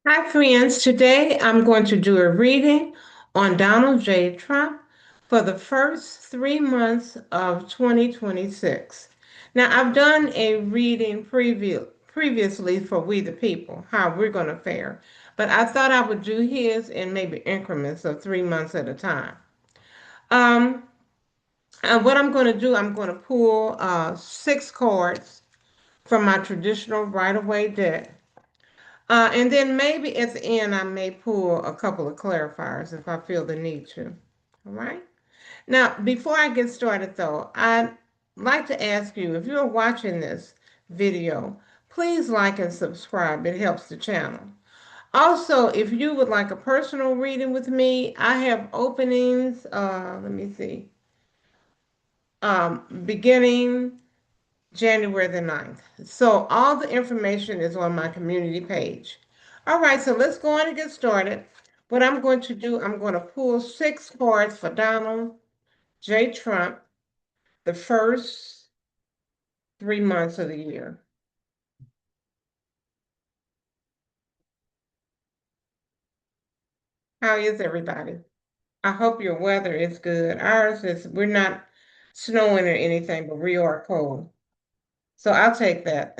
Hi, friends. Today I'm going to do a reading on Donald J. Trump for the first 3 months of 2026. Now, I've done a reading previously for We the People, how we're going to fare, but I thought I would do his in maybe increments of 3 months at a time. Um, and what I'm going to do, I'm going to pull 6 cards from my traditional Rider-Waite deck. And then maybe at the end, I may pull a couple of clarifiers if I feel the need to. All right. Now, before I get started, though, I'd like to ask you if you're watching this video, please like and subscribe. It helps the channel. Also, if you would like a personal reading with me, I have openings, let me see, beginning January the 9th. So all the information is on my community page. All right, so let's go on and get started. What I'm going to do, I'm going to pull 6 cards for Donald J. Trump, the first 3 months of the year. How is everybody? I hope your weather is good. Ours is, we're not snowing or anything, but we are cold. So I'll take that.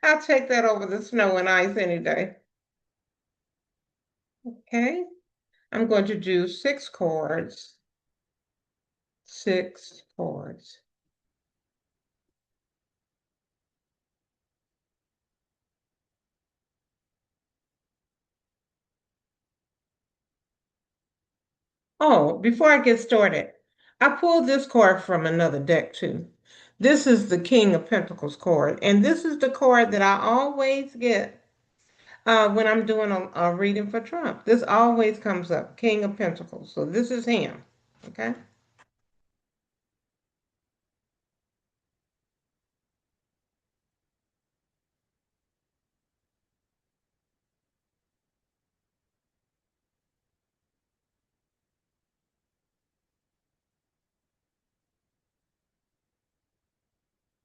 I'll take that over the snow and ice any day. Okay. I'm going to do 6 cards. 6 cards. Oh, before I get started, I pulled this card from another deck too. This is the King of Pentacles card, and this is the card that I always get when I'm doing a reading for Trump. This always comes up, King of Pentacles. So this is him. Okay.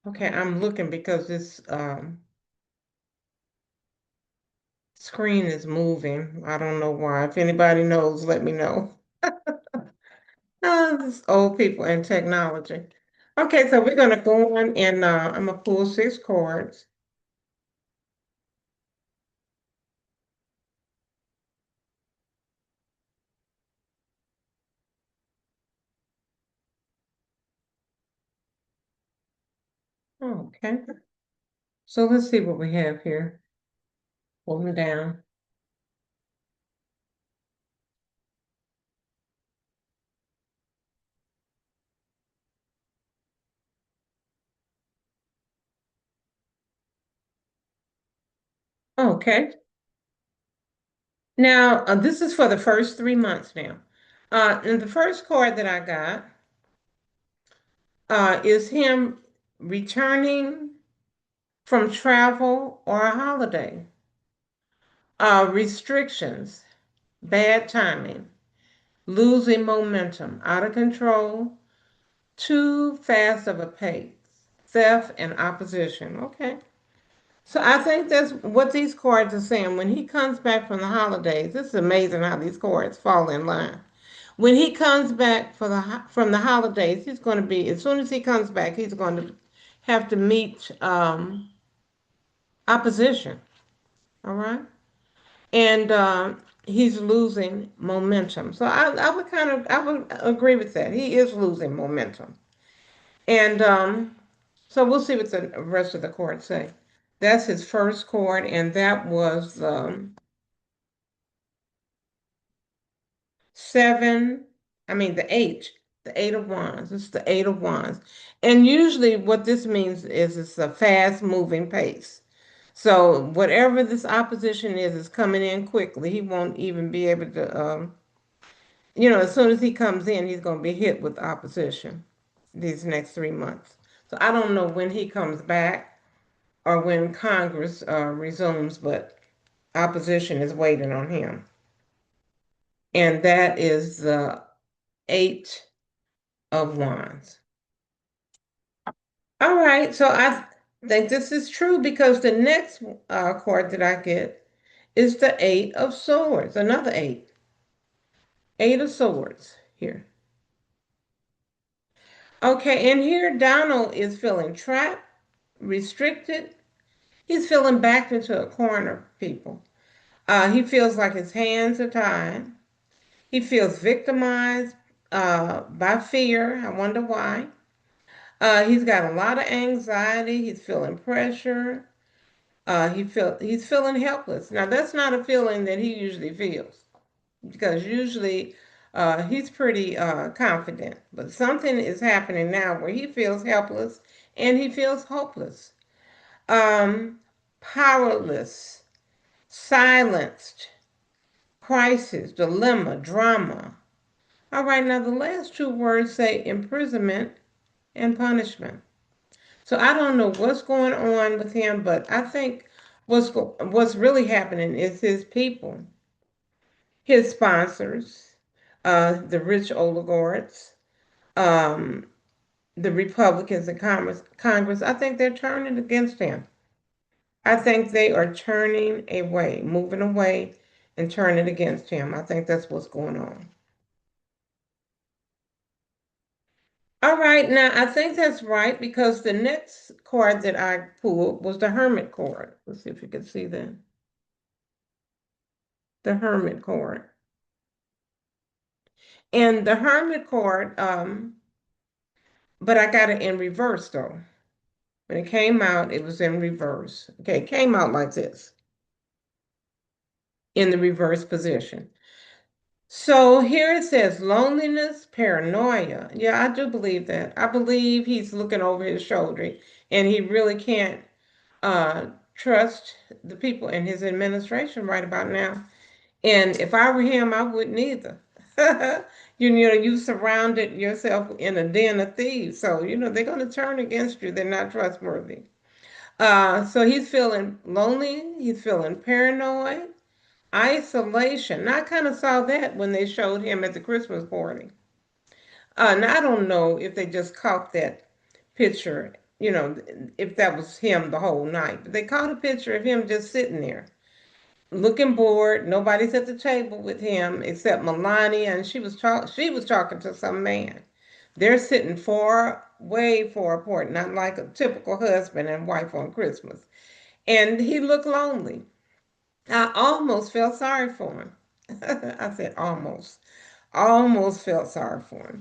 Okay, I'm looking because this screen is moving. I don't know why. If anybody knows, let me know. This old people and technology. Okay, so we're gonna go on and I'm gonna pull 6 cards. Okay, so let's see what we have here. Pull them down. Okay, now this is for the first 3 months now. And the first card that I got is him returning from travel or a holiday. Restrictions, bad timing, losing momentum, out of control, too fast of a pace, theft and opposition. Okay. So I think that's what these cards are saying. When he comes back from the holidays, this is amazing how these cards fall in line. When he comes back from the holidays, he's going to be, as soon as he comes back, he's going to have to meet opposition. All right. And he's losing momentum. So I would agree with that. He is losing momentum. And so we'll see what the rest of the chords say. That's his first chord, and that was seven. I mean the eight of wands. It's the eight of wands, and usually what this means is it's a fast-moving pace. So whatever this opposition is coming in quickly. He won't even be able to. As soon as he comes in, he's going to be hit with opposition these next 3 months. So I don't know when he comes back or when Congress resumes, but opposition is waiting on him. And that is the Eight of Wands. All right, so I think this is true because the next card that I get is the Eight of Swords, another eight. Eight of Swords here. Okay, and here Donald is feeling trapped, restricted. He's feeling backed into a corner, people. He feels like his hands are tied. He feels victimized by fear. I wonder why. He's got a lot of anxiety. He's feeling pressure. He's feeling helpless. Now that's not a feeling that he usually feels because usually he's pretty confident. But something is happening now where he feels helpless and he feels hopeless, um, powerless, silenced, crisis, dilemma, drama. All right, now the last two words say imprisonment and punishment. So I don't know what's going on with him, but I think what's really happening is his people, his sponsors, the rich oligarchs, um, the Republicans in Congress. I think they're turning against him. I think they are turning away, moving away, and turning against him. I think that's what's going on. All right, now I think that's right because the next card that I pulled was the Hermit card. Let's see if you can see that. The Hermit card. And the Hermit card, but I got it in reverse though. When it came out, it was in reverse. Okay, it came out like this in the reverse position. So here it says loneliness, paranoia. Yeah, I do believe that. I believe he's looking over his shoulder and he really can't uh, trust the people in his administration right about now. And if I were him, I wouldn't either. You surrounded yourself in a den of thieves. So, they're going to turn against you. They're not trustworthy. So he's feeling lonely. He's feeling paranoid, isolation. Now, I kind of saw that when they showed him at the Christmas party. Now, I don't know if they just caught that picture, if that was him the whole night. But they caught a picture of him just sitting there looking bored. Nobody's at the table with him except Melania, and she was talking to some man. They're sitting far, way far apart, not like a typical husband and wife on Christmas. And he looked lonely. I almost felt sorry for him. I said almost felt sorry for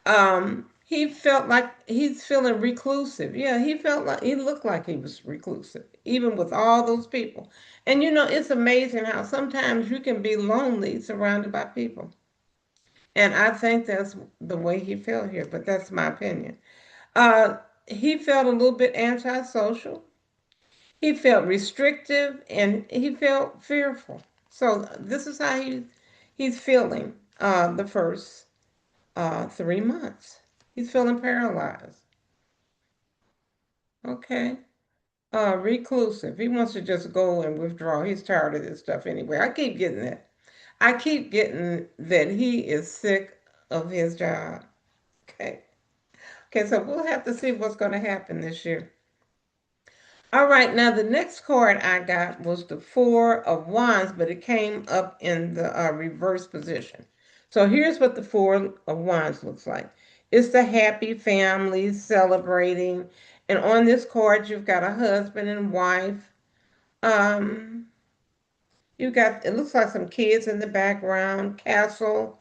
him. He felt like he's feeling reclusive. Yeah, he felt like he looked like he was reclusive, even with all those people. And it's amazing how sometimes you can be lonely surrounded by people. And I think that's the way he felt here, but that's my opinion. Uh, he felt a little bit antisocial. He felt restrictive and he felt fearful. So this is how he's feeling the first 3 months. He's feeling paralyzed. Okay. Reclusive. He wants to just go and withdraw. He's tired of this stuff anyway. I keep getting that. I keep getting that he is sick of his job. Okay. Okay, so we'll have to see what's going to happen this year. All right, now the next card I got was the Four of Wands, but it came up in the reverse position. So here's what the Four of Wands looks like. It's the happy family celebrating. And on this card, you've got a husband and wife. Um, it looks like some kids in the background, castle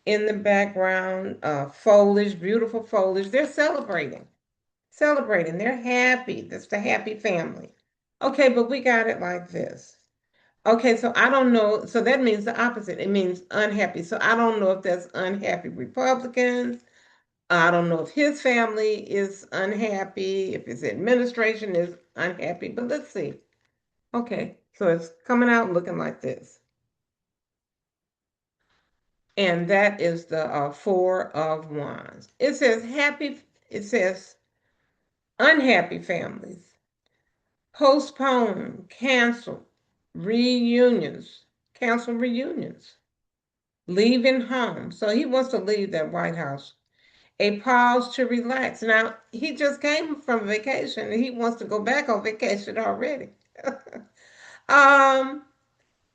in the background, foliage, beautiful foliage. They're celebrating. They're happy. That's the happy family. Okay, but we got it like this. Okay, so I don't know. So that means the opposite. It means unhappy. So I don't know if that's unhappy Republicans. I don't know if his family is unhappy, if his administration is unhappy, but let's see. Okay, so it's coming out looking like this. And that is the Four of Wands. It says unhappy families, postpone, reunions, cancel reunions, leaving home. So he wants to leave that White House. A pause to relax. Now, he just came from vacation and he wants to go back on vacation already. um,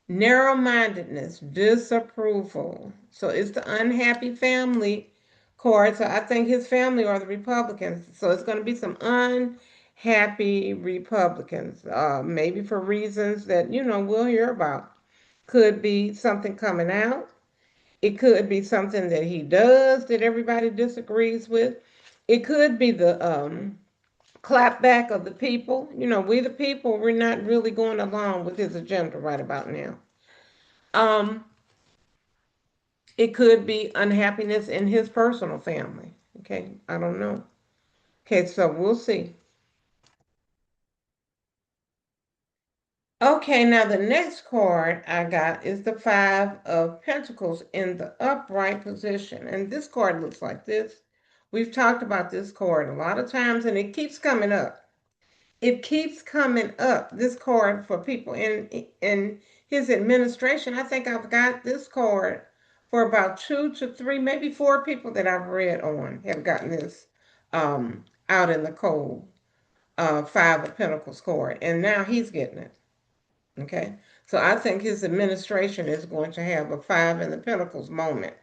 Narrow-mindedness, disapproval. So it's the unhappy family card. So I think his family are the Republicans. So it's going to be some unhappy Republicans, maybe for reasons that, we'll hear about. Could be something coming out. It could be something that he does that everybody disagrees with. It could be the clapback of the people. We the people, we're not really going along with his agenda right about now. Um, it could be unhappiness in his personal family. Okay, I don't know. Okay, so we'll see. Okay, now the next card I got is the Five of Pentacles in the upright position. And this card looks like this. We've talked about this card a lot of times and it keeps coming up. It keeps coming up, this card for people in his administration. I think I've got this card for about two to three, maybe four people that I've read on have gotten this out in the cold Five of Pentacles card. And now he's getting it. Okay. So I think his administration is going to have a Five in the Pentacles moment.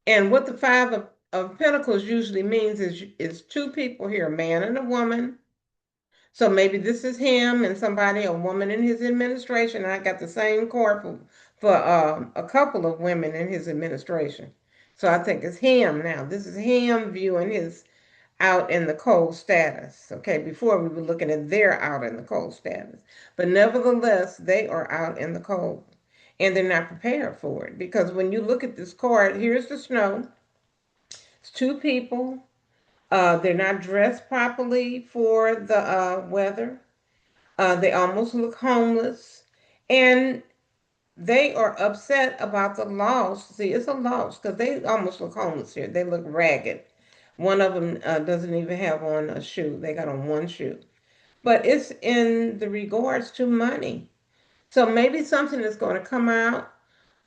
And what the Five of Pentacles usually means is two people here, a man and a woman. So maybe this is him and somebody, a woman in his administration. I got the same card for a couple of women in his administration. So I think it's him now. This is him viewing his out in the cold status. Okay, before we were looking at their out in the cold status. But nevertheless, they are out in the cold and they're not prepared for it. Because when you look at this card, here's the snow. It's two people. They're not dressed properly for the weather. They almost look homeless. And they are upset about the loss. See, it's a loss because they almost look homeless here. They look ragged. One of them doesn't even have on a shoe. They got on one shoe. But it's in the regards to money. So maybe something is going to come out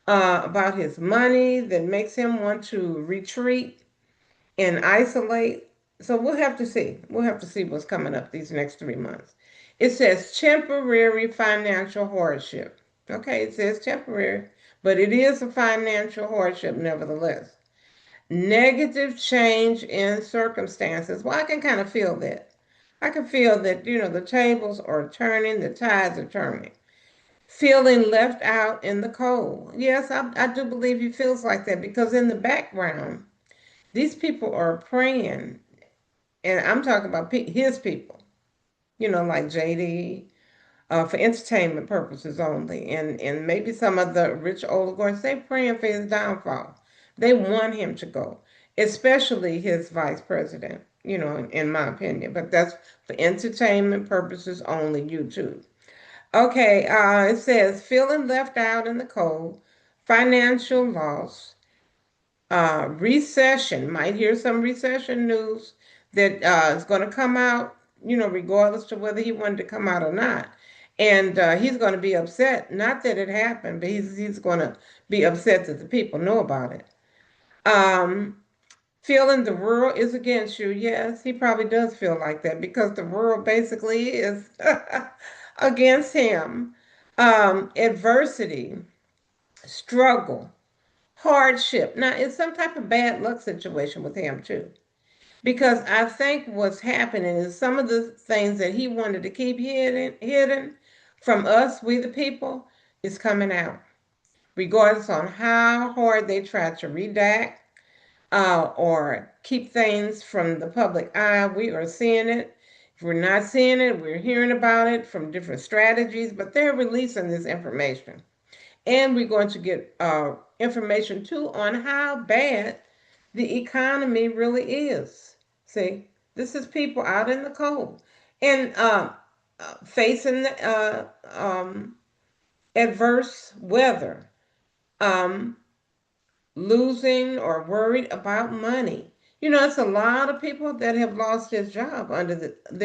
about his money that makes him want to retreat and isolate. So we'll have to see. We'll have to see what's coming up these next 3 months. It says temporary financial hardship. Okay, it says temporary, but it is a financial hardship nevertheless. Negative change in circumstances. Well, I can kind of feel that. I can feel that, the tables are turning, the tides are turning. Feeling left out in the cold. Yes, I do believe he feels like that because in the background, these people are praying, and I'm talking about his people, like JD, for entertainment purposes only, and maybe some of the rich oligarchs, they praying for his downfall. They want him to go, especially his vice president, in my opinion. But that's for entertainment purposes only, YouTube. Okay, it says feeling left out in the cold, financial loss, recession. Might hear some recession news that is going to come out, regardless to whether he wanted to come out or not. And he's going to be upset. Not that it happened, but he's going to be upset that the people know about it. Um, Feeling the world is against you. Yes, he probably does feel like that because the world basically is against him. Adversity, struggle, hardship. Now, it's some type of bad luck situation with him, too. Because I think what's happening is some of the things that he wanted to keep hidden from us, we the people, is coming out. Regardless on how hard they try to redact or keep things from the public eye, we are seeing it. If we're not seeing it, we're hearing about it from different strategies, but they're releasing this information. And we're going to get information too on how bad the economy really is. See, this is people out in the cold and facing adverse weather, um, losing or worried about money. It's a lot of people that have lost their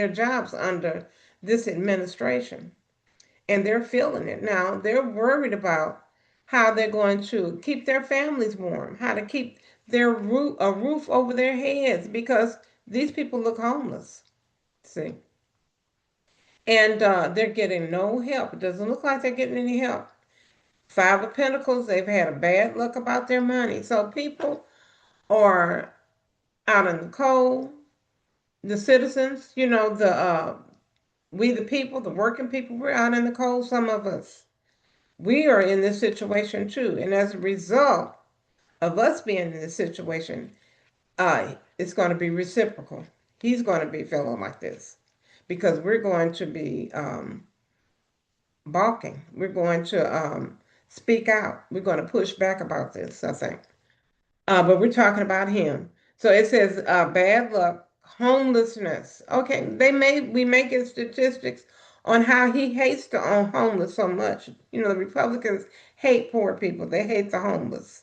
jobs under this administration, and they're feeling it now. They're worried about how they're going to keep their families warm, how to keep a roof over their heads because these people look homeless. See, and they're getting no help. It doesn't look like they're getting any help. Five of Pentacles, they've had a bad luck about their money. So people are out in the cold. The citizens, we the people, the working people, we're out in the cold. Some of us, we are in this situation too. And as a result of us being in this situation, it's going to be reciprocal. He's going to be feeling like this because we're going to be balking. We're going to speak out. We're going to push back about this, I think. But we're talking about him. So it says bad luck, homelessness. Okay, we may get statistics on how he hates the homeless so much. The Republicans hate poor people. They hate the homeless.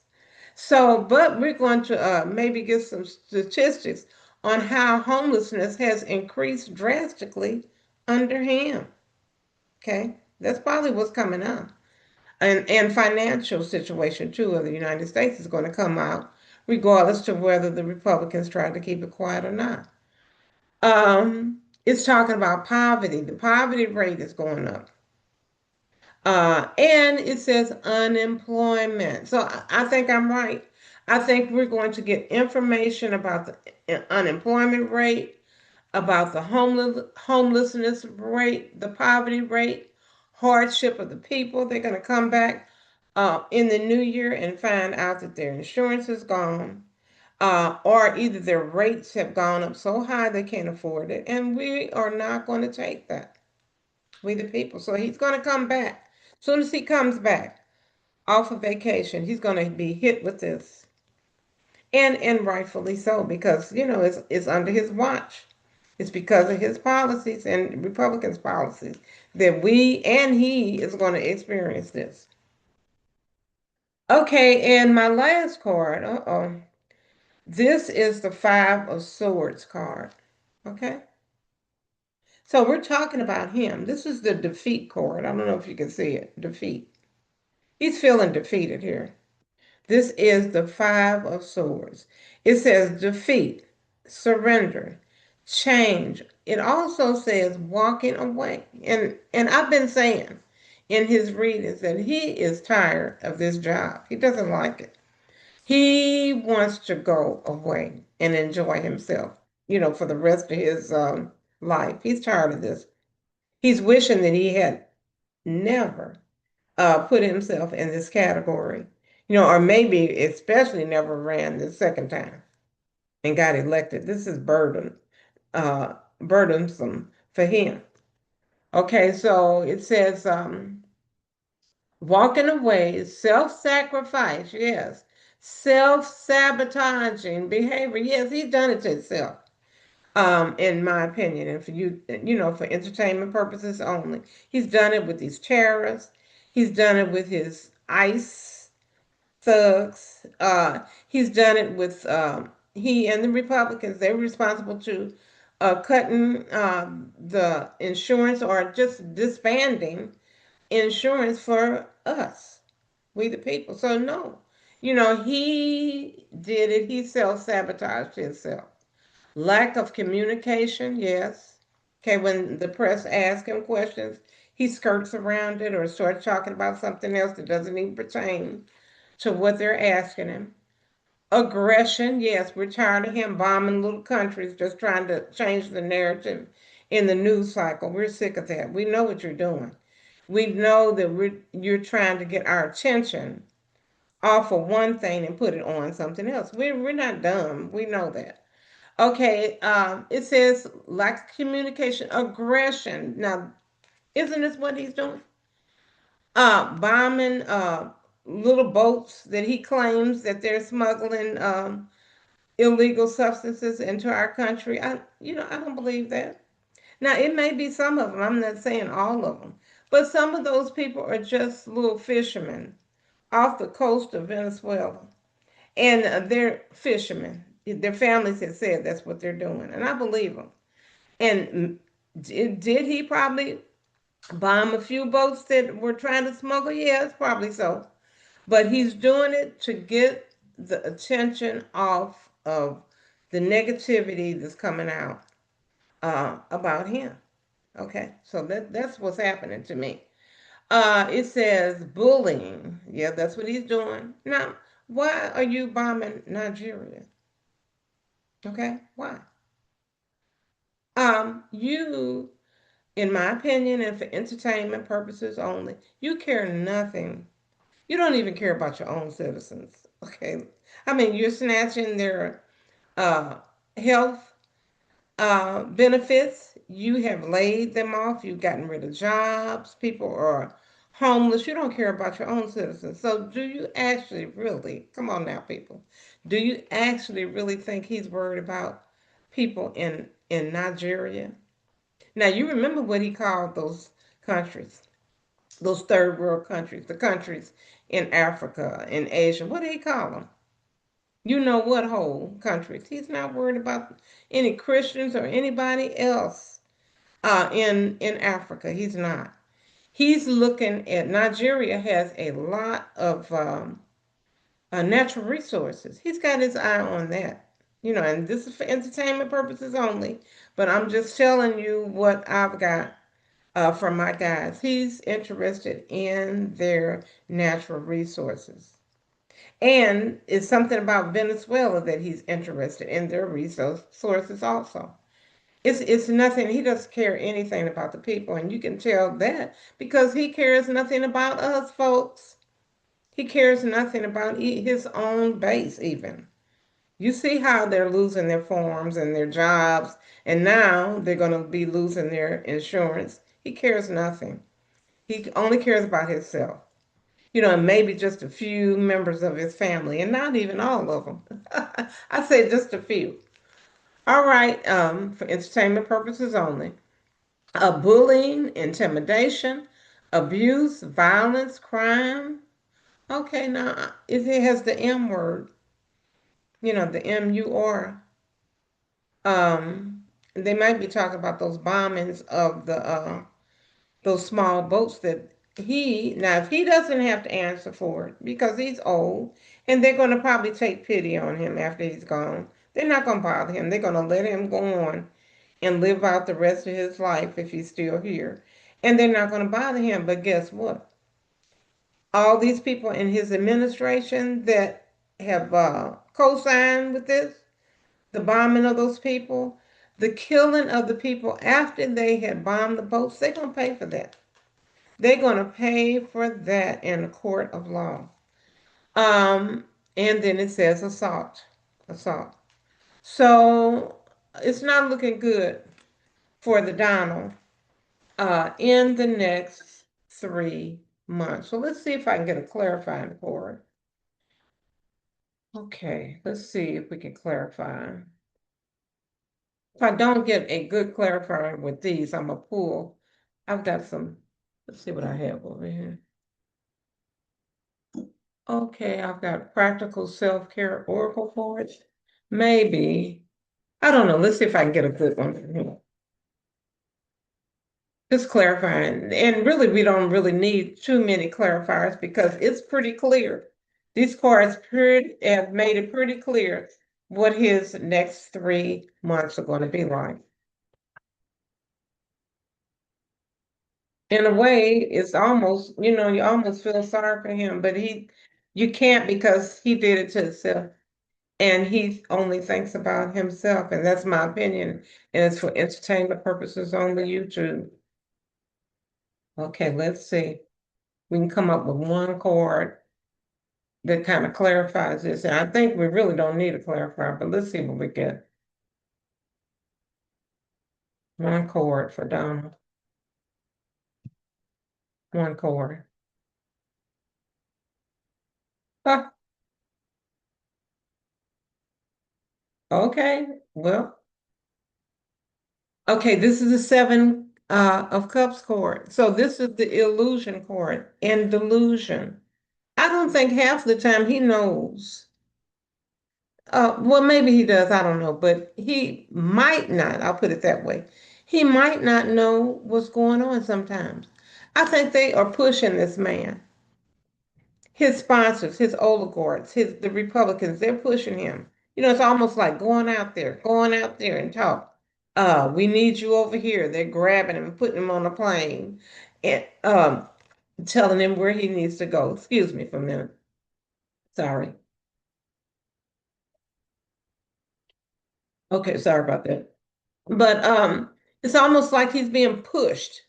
So, but we're going to maybe get some statistics on how homelessness has increased drastically under him. Okay, that's probably what's coming up. And financial situation too of the United States is going to come out, regardless to whether the Republicans try to keep it quiet or not. It's talking about poverty. The poverty rate is going up. And it says unemployment. So I think I'm right. I think we're going to get information about the unemployment rate, about the homelessness rate, the poverty rate, hardship of the people. They're going to come back in the new year and find out that their insurance is gone, or either their rates have gone up so high they can't afford it. And we are not going to take that, we the people. So he's going to come back. As soon as he comes back off of vacation, he's going to be hit with this. And rightfully so, because it's under his watch. It's because of his policies and Republicans' policies that we and he is going to experience this. Okay, and my last card, this is the Five of Swords card. Okay, so we're talking about him. This is the defeat card. I don't know if you can see it. Defeat. He's feeling defeated here. This is the Five of Swords. It says defeat, surrender, change. It also says walking away. And I've been saying in his readings that he is tired of this job. He doesn't like it. He wants to go away and enjoy himself, for the rest of his life. He's tired of this. He's wishing that he had never put himself in this category, or maybe especially never ran the second time and got elected. This is burdensome for him. Okay, so it says walking away, self-sacrifice, yes, self-sabotaging behavior. Yes, he's done it to himself. In my opinion, and for you, for entertainment purposes only. He's done it with these terrorists. He's done it with his ICE thugs. He's done it with he and the Republicans. They're responsible to cutting the insurance or just disbanding insurance for us, we the people. So no, he did it. He self-sabotaged himself. Lack of communication, yes. Okay, when the press asks him questions, he skirts around it or starts talking about something else that doesn't even pertain to what they're asking him. Aggression, yes, we're tired of him bombing little countries, just trying to change the narrative in the news cycle. We're sick of that. We know what you're doing. We know that you're trying to get our attention off of one thing and put it on something else. We're not dumb. We know that. Okay, it says lack of communication, aggression. Now, isn't this what he's doing? Bombing little boats that he claims that they're smuggling illegal substances into our country. I don't believe that. Now, it may be some of them. I'm not saying all of them, but some of those people are just little fishermen off the coast of Venezuela, and they're fishermen. Their families have said that's what they're doing, and I believe them. And did he probably bomb a few boats that were trying to smuggle? Yes, probably so. But he's doing it to get the attention off of the negativity that's coming out about him. Okay, so that's what's happening to me. It says bullying. Yeah, that's what he's doing. Now, why are you bombing Nigeria? Okay, why? You, in my opinion, and for entertainment purposes only, you care nothing. You don't even care about your own citizens. Okay, I mean, you're snatching their uh, health benefits. You have laid them off. You've gotten rid of jobs. People are homeless. You don't care about your own citizens. So, do you actually really, come on now, people, do you actually really think he's worried about people in Nigeria? Now, you remember what he called those countries, those third world countries, the countries in Africa and Asia. What did he call them? You know what whole countries. He's not worried about any Christians or anybody else in Africa. He's not. He's looking at Nigeria has a lot of natural resources. He's got his eye on that. And this is for entertainment purposes only, but I'm just telling you what I've got from my guys. He's interested in their natural resources. And it's something about Venezuela that he's interested in their resources also. It's nothing. He doesn't care anything about the people, and you can tell that because he cares nothing about us, folks. He cares nothing about his own base, even. You see how they're losing their farms and their jobs, and now they're going to be losing their insurance. He cares nothing. He only cares about himself. And maybe just a few members of his family, and not even all of them. I say just a few. All right, for entertainment purposes only. Bullying, intimidation, abuse, violence, crime. Okay, now if it has the M word, the MUR, they might be talking about those bombings of the those small boats that now if he doesn't have to answer for it because he's old and they're going to probably take pity on him after he's gone. They're not going to bother him. They're going to let him go on and live out the rest of his life if he's still here. And they're not going to bother him. But guess what? All these people in his administration that have co-signed with this, the bombing of those people, the killing of the people after they had bombed the boats, they're going to pay for that. They're going to pay for that in a court of law. Um, and then it says assault. Assault. So it's not looking good for the Donald in the next 3 months. So let's see if I can get a clarifying for it. Okay, let's see if we can clarify. If I don't get a good clarifier with these, I'm a pull. I've got some, let's see what I have over here. Okay, I've got practical self-care oracle cards. Maybe. I don't know. Let's see if I can get a good one from here. Just clarifying. And really, we don't really need too many clarifiers because it's pretty clear. These cards have made it pretty clear what his next 3 months are going to be like. In a way, it's almost, you almost feel sorry for him, but you can't because he did it to himself. And he only thinks about himself, and that's my opinion. And it's for entertainment purposes only, YouTube. Okay, let's see. We can come up with one card that kind of clarifies this. And I think we really don't need a clarifier, but let's see what we get. One chord for Donald. One chord. Ah, okay, well, okay, this is the seven of cups chord. So this is the illusion chord and delusion. I don't think half the time he knows. Well, maybe he does, I don't know, but he might not, I'll put it that way. He might not know what's going on sometimes. I think they are pushing this man. His sponsors, his oligarchs, the Republicans, they're pushing him. It's almost like going out there and talk. We need you over here. They're grabbing him and putting him on a plane. And telling him where he needs to go. Excuse me for a minute. Sorry. Okay, sorry about that. But it's almost like he's being pushed.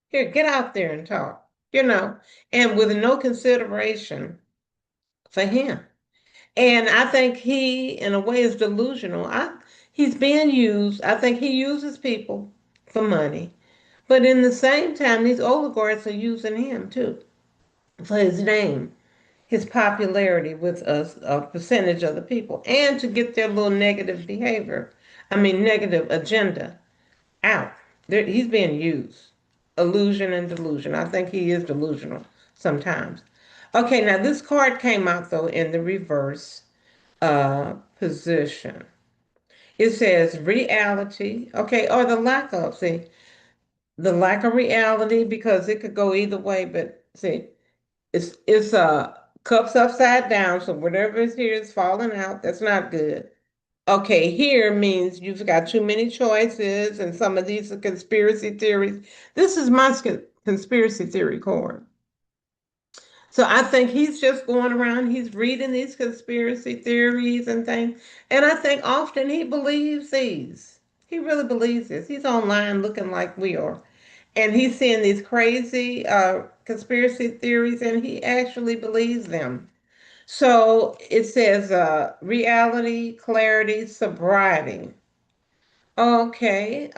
Here, get out there and talk, and with no consideration for him. And I think he, in a way, is delusional. He's being used. I think he uses people for money. But in the same time, these oligarchs are using him too for his name, his popularity with a percentage of the people, and to get their little negative behavior, negative agenda out. He's being used. Illusion and delusion. I think he is delusional sometimes. Okay, now this card came out though in the reverse position. It says reality, okay, or the lack of, see, the lack of reality because it could go either way, but see, it's cups upside down, so whatever is here is falling out. That's not good. Okay, here means you've got too many choices, and some of these are conspiracy theories. This is my conspiracy theory card. So I think he's just going around, he's reading these conspiracy theories and things. And I think often he believes these. He really believes this. He's online looking like we are. And he's seeing these crazy conspiracy theories and he actually believes them. So it says reality, clarity, sobriety. Okay.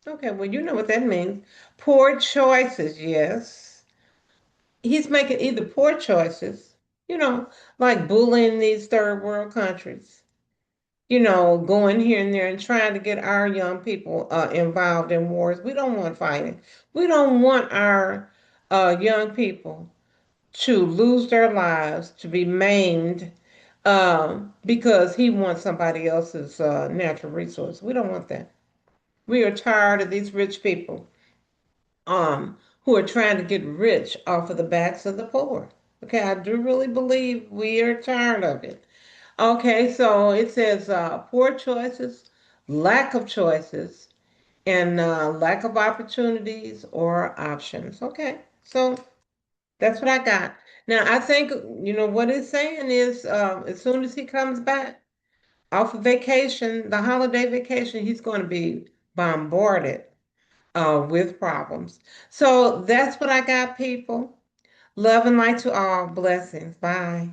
Okay, well, you know what that means. Poor choices, yes. He's making either poor choices, you know, like bullying these third world countries, going here and there and trying to get our young people involved in wars. We don't want fighting. We don't want our young people to lose their lives, to be maimed because he wants somebody else's natural resource. We don't want that. We are tired of these rich people who are trying to get rich off of the backs of the poor. Okay, I do really believe we are tired of it. Okay, so it says poor choices, lack of choices, and lack of opportunities or options. Okay, so that's what I got. Now, I think, what it's saying is as soon as he comes back off of vacation, the holiday vacation, he's going to be bombarded with problems. So that's what I got, people. Love and light to all. Blessings. Bye.